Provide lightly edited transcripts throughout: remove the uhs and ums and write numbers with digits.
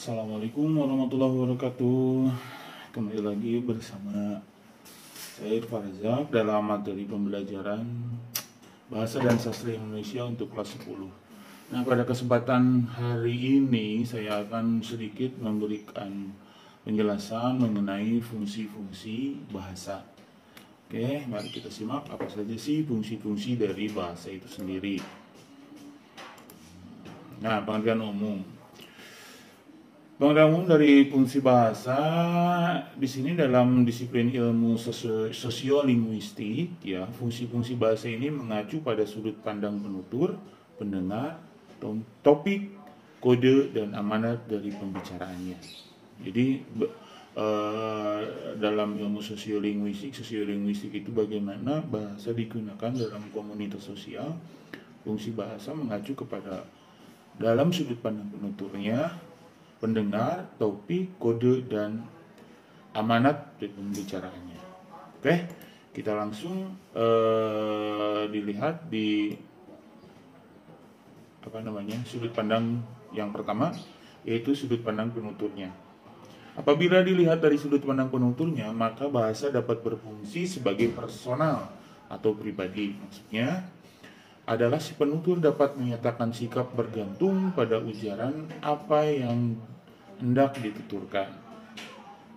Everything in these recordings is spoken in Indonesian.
Assalamualaikum warahmatullahi wabarakatuh. Kembali lagi bersama saya Irfan Razak dalam materi pembelajaran Bahasa dan Sastra Indonesia untuk kelas 10. Nah, pada kesempatan hari ini saya akan sedikit memberikan penjelasan mengenai fungsi-fungsi bahasa. Oke, mari kita simak apa saja sih fungsi-fungsi dari bahasa itu sendiri. Nah, pengertian umum. Pengertian umum dari fungsi bahasa di sini dalam disiplin ilmu sosiolinguistik, ya, fungsi-fungsi bahasa ini mengacu pada sudut pandang penutur, pendengar, topik, kode, dan amanat dari pembicaraannya. Jadi dalam ilmu sosiolinguistik itu bagaimana bahasa digunakan dalam komunitas sosial. Fungsi bahasa mengacu kepada dalam sudut pandang penuturnya, pendengar, topik, kode, dan amanat dari pembicaraannya. Oke, kita langsung dilihat di sudut pandang yang pertama, yaitu sudut pandang penuturnya. Apabila dilihat dari sudut pandang penuturnya, maka bahasa dapat berfungsi sebagai personal atau pribadi. Maksudnya adalah si penutur dapat menyatakan sikap bergantung pada ujaran apa yang hendak dituturkan.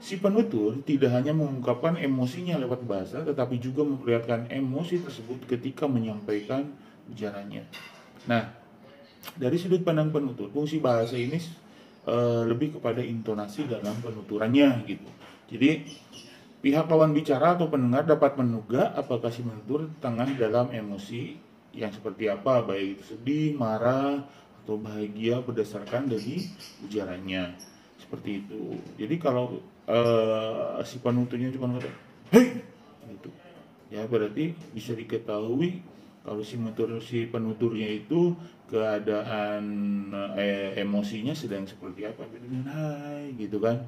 Si penutur tidak hanya mengungkapkan emosinya lewat bahasa, tetapi juga memperlihatkan emosi tersebut ketika menyampaikan ujarannya. Nah, dari sudut pandang penutur, fungsi bahasa ini lebih kepada intonasi dalam penuturannya gitu. Jadi pihak lawan bicara atau pendengar dapat menduga apakah si penutur tengah dalam emosi yang seperti apa, baik itu sedih, marah, atau bahagia berdasarkan dari ujarannya. Seperti itu. Jadi kalau si penuturnya cuma kata hei gitu, ya berarti bisa diketahui kalau si penuturnya itu keadaan emosinya sedang seperti apa, dengan hai gitu kan.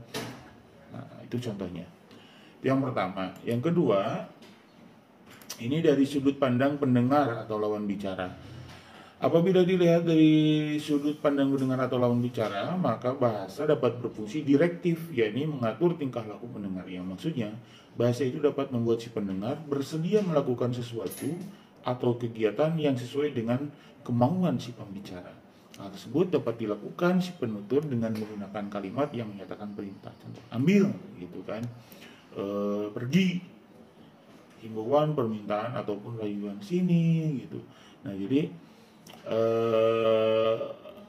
Nah, itu contohnya. Yang pertama. Yang kedua, ini dari sudut pandang pendengar atau lawan bicara. Apabila dilihat dari sudut pandang pendengar atau lawan bicara, maka bahasa dapat berfungsi direktif, yakni mengatur tingkah laku pendengar. Yang maksudnya, bahasa itu dapat membuat si pendengar bersedia melakukan sesuatu atau kegiatan yang sesuai dengan kemauan si pembicara. Hal tersebut dapat dilakukan si penutur dengan menggunakan kalimat yang menyatakan perintah. Contoh, ambil, gitu kan, pergi, himbauan, permintaan, ataupun rayuan sini, gitu. Nah, jadi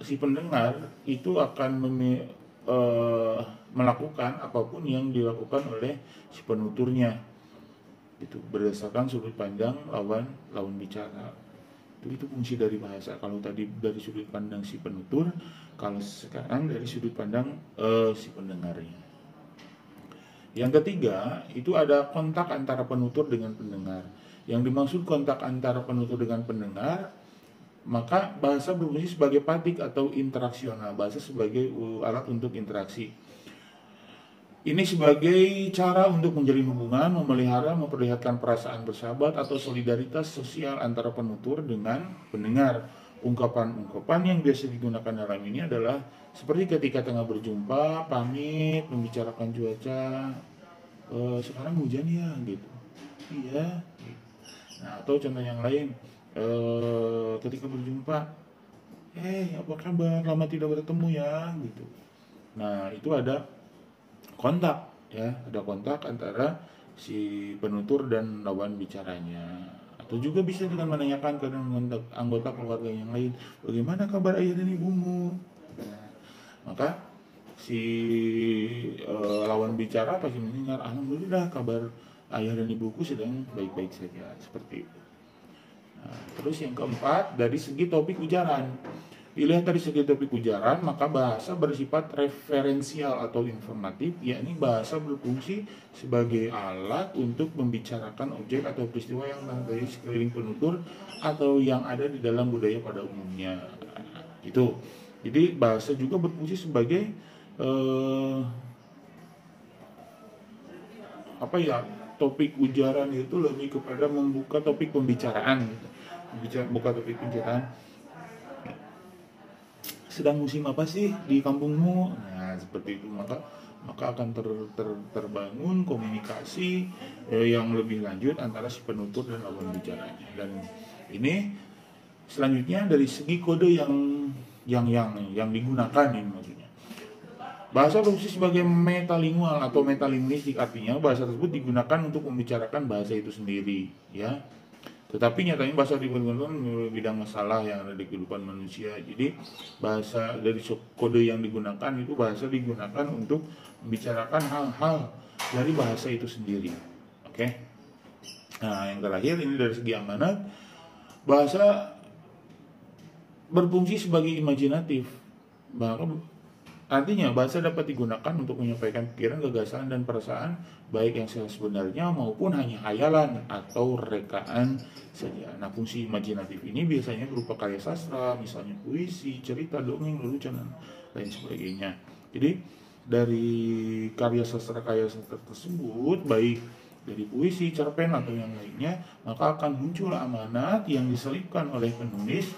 si pendengar itu akan melakukan apapun yang dilakukan oleh si penuturnya, itu berdasarkan sudut pandang lawan bicara. Itu fungsi dari bahasa. Kalau tadi dari sudut pandang si penutur, kalau sekarang dari sudut pandang si pendengarnya. Yang ketiga, itu ada kontak antara penutur dengan pendengar. Yang dimaksud kontak antara penutur dengan pendengar, maka bahasa berfungsi sebagai patik atau interaksional. Bahasa sebagai alat untuk interaksi. Ini sebagai cara untuk menjalin hubungan, memelihara, memperlihatkan perasaan bersahabat atau solidaritas sosial antara penutur dengan pendengar. Ungkapan-ungkapan yang biasa digunakan dalam ini adalah seperti ketika tengah berjumpa, pamit, membicarakan cuaca, sekarang hujan ya, gitu. Iya. Nah, atau contoh yang lain, ketika berjumpa, apa kabar, lama tidak bertemu ya, gitu. Nah, itu ada kontak, ya, ada kontak antara si penutur dan lawan bicaranya. Atau juga bisa dengan menanyakan ke anggota keluarga yang lain, bagaimana kabar ayah dan ibumu. Nah, maka si lawan bicara pasti mendengar, alhamdulillah kabar ayah dan ibuku sedang baik-baik saja, seperti itu. Nah, terus yang keempat, dari segi topik ujaran. Dilihat dari segi topik ujaran, maka bahasa bersifat referensial atau informatif, yakni bahasa berfungsi sebagai alat untuk membicarakan objek atau peristiwa yang ada di sekeliling penutur atau yang ada di dalam budaya pada umumnya. Itu. Jadi bahasa juga berfungsi sebagai topik ujaran itu lebih kepada membuka topik pembicaraan, buka topik pembicaraan. Sedang musim apa sih di kampungmu? Nah, seperti itu, maka akan terbangun komunikasi yang lebih lanjut antara si penutur dan lawan bicaranya. Dan ini selanjutnya dari segi kode yang digunakan ini maksudnya. Bahasa berfungsi sebagai metalingual atau metalinguistik, artinya bahasa tersebut digunakan untuk membicarakan bahasa itu sendiri, ya. Tetapi nyatanya bahasa digunakan menurut bidang masalah yang ada di kehidupan manusia. Jadi bahasa dari kode yang digunakan itu bahasa digunakan untuk membicarakan hal-hal dari bahasa itu sendiri. Oke. Nah, yang terakhir ini dari segi amanat, bahasa berfungsi sebagai imajinatif. Artinya bahasa dapat digunakan untuk menyampaikan pikiran, gagasan, dan perasaan baik yang sebenarnya maupun hanya hayalan atau rekaan saja. Nah, fungsi imajinatif ini biasanya berupa karya sastra, misalnya puisi, cerita, dongeng, lelucon, dan lain sebagainya. Jadi dari karya sastra tersebut, baik dari puisi, cerpen, atau yang lainnya, maka akan muncul amanat yang diselipkan oleh penulis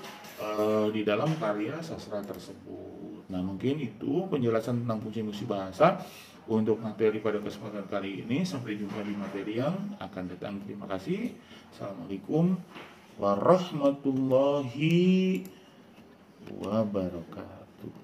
di dalam karya sastra tersebut. Nah, mungkin itu penjelasan tentang fungsi bahasa untuk materi pada kesempatan kali ini. Sampai jumpa di materi yang akan datang. Terima kasih. Assalamualaikum warahmatullahi wabarakatuh.